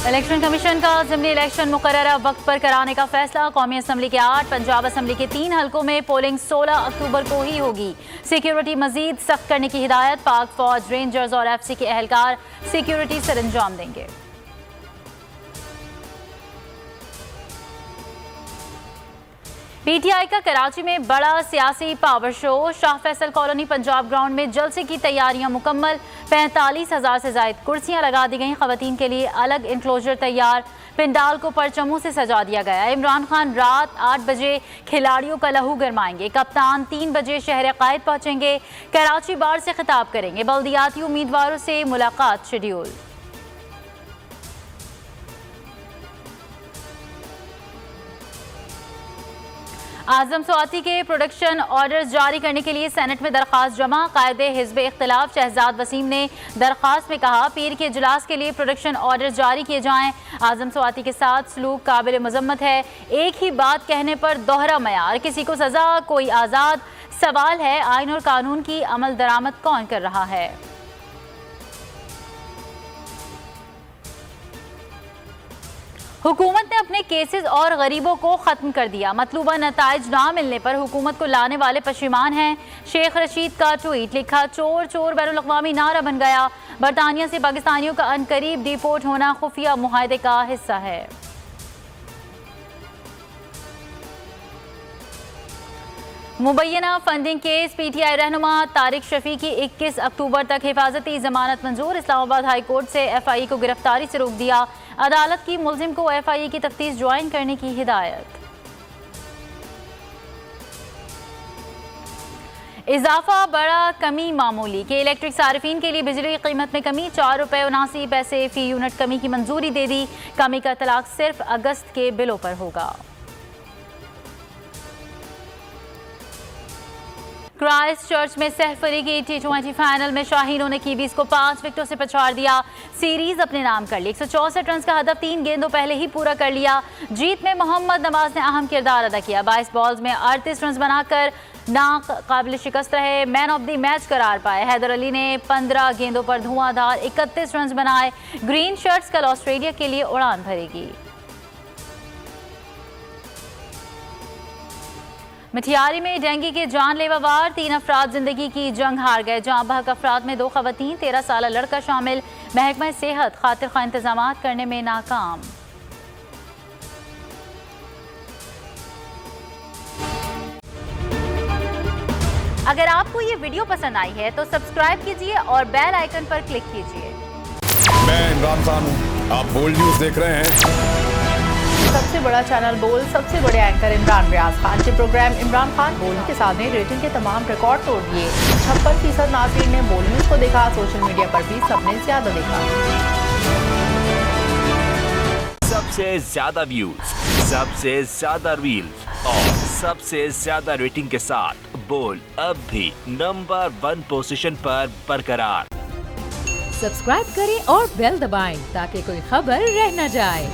Election commission का ज़िमनी election मुकर्ररा वक्त पर कराने का फैसला। कौमी असम्बली के 8, पंजाब असम्बली के 3 हलकों में पोलिंग 16 अक्टूबर को ही होगी। सिक्योरिटी मजीद सख्त करने की हिदायत। पाक फौज, रेंजर्स और FC के एहलकार सिक्योरिटी सरंजाम देंगे। PTI का कराची में बड़ा सियासी power show. Shah Faisal colony Punjab ground में जलसे की तैयारियां मुकम्मल। 45,000 से ज्यादा कुर्सियां लगा दी गईं। खवातीन के लिए अलग इंक्लोजर तैयार। पिंडाल को परचमों से सजा दिया गया। इमरान खान रात 8 बजे खिलाड़ियों का लहू गरमाएंगे। कप्तान 3 बजे शहर कायद पहुंचेंगे। कराची बार से खिताब करेंगे। बल्दियाती उम्मीदवारों से मुलाकात शेड्यूल। आजम स्वाति के प्रोडक्शन ऑर्डर्स जारी करने के लिए सेनेट में दरख्वास्त जमा। कायदे हिज़्ब इख्तिलाफ शहजाद वसीम ने दरख्वास्त में कहा, पीर के इजलास के लिए प्रोडक्शन ऑर्डर्स जारी किए जाएं। आजम स्वाति के साथ सलूक काबिल मजम्मत है। एक ही बात कहने पर दोहरा मयार। किसी को सजा, कोई आज़ाद। सवाल है आइन और कानून की अमल दरामद कौन कर रहा है। हुकूमत ने अपने केसेस और गरीबों को खत्म कर दिया। मतलूबा नताइज ना मिलने पर हुकूमत को लाने वाले पशेमान हैं। शेख रशीद का ट्वीट लिखा, चोर चोर बैनुल-अक़वामी नारा बन गया। बरतानिया से पाकिस्तानियों का अनकरीब डिपोर्ट होना खुफिया मुआहदे का हिस्सा है। मुबैना फंडिंग केस। PTI रहनुमा तारिक शफी की 21 अक्टूबर तक हिफाजती जमानत मंजूर। इस्लामाबाद हाई कोर्ट से FIA को गिरफ्तारी से रोक दिया। अदालत की मुलजिम को FIA की तफ्तीश ज्वाइन करने की हिदायत। इजाफा बड़ा, कमी मामूली। के इलेक्ट्रिक सार्फिन के लिए बिजली की कीमत में कमी। 4 रुपये 79 पैसे फी यूनिट कमी की मंजूरी दे दी। कमी का इतलाक सिर्फ अगस्त के बिलों पर होगा। क्राइस्ट चर्च में सहफरीकी T20 फाइनल में शाहीनों ने कीवीज को 5 विकेटों से पछाड़ दिया। सीरीज अपने नाम कर ली। 164 रन का हदफ 3 गेंदों पहले ही पूरा कर लिया। जीत में मोहम्मद नवाज ने अहम किरदार अदा किया। 22 बॉल्स में 38 रन बनाकर नाकाबिल शिकस्त रहे। मैन ऑफ द मैच करार पाए। हैदर अली ने 15 गेंदों पर धुआंधार 31 रन बनाए। ग्रीन शर्ट्स कल ऑस्ट्रेलिया के लिए उड़ान भरेगी। मिठियारी में डेंगू के जानलेवा वार। 3 अफराद जिंदगी की जंग हार गए। जहां बहक अफराद में 2 खवातीन, 13 साल लड़का शामिल। महकमा सेहत खातिर खा इंतजाम करने में नाकाम। अगर आपको ये वीडियो पसंद आई है तो सब्सक्राइब कीजिए और बेल आइकन पर क्लिक कीजिए। मैं इमरान खान हूँ, आप बोल्ड न्यूज देख रहे हैं। सबसे बड़ा चैनल बोल, सबसे बड़े एंकर इमरान रियाज खान के प्रोग्राम इमरान खान बोल के साथ में रेटिंग के तमाम रिकॉर्ड तोड़ दिए। 56% नाज़रीन ने बोल न्यूज को देखा। सोशल मीडिया पर भी सबने ज्यादा देखा। सबसे ज्यादा व्यूज, सबसे ज्यादा रील्स और सबसे ज्यादा रेटिंग के साथ बोल अब भी नंबर 1 पोजीशन पर बरकरार। सब्सक्राइब करें और बेल दबाएं ताकि कोई खबर रह न जाए।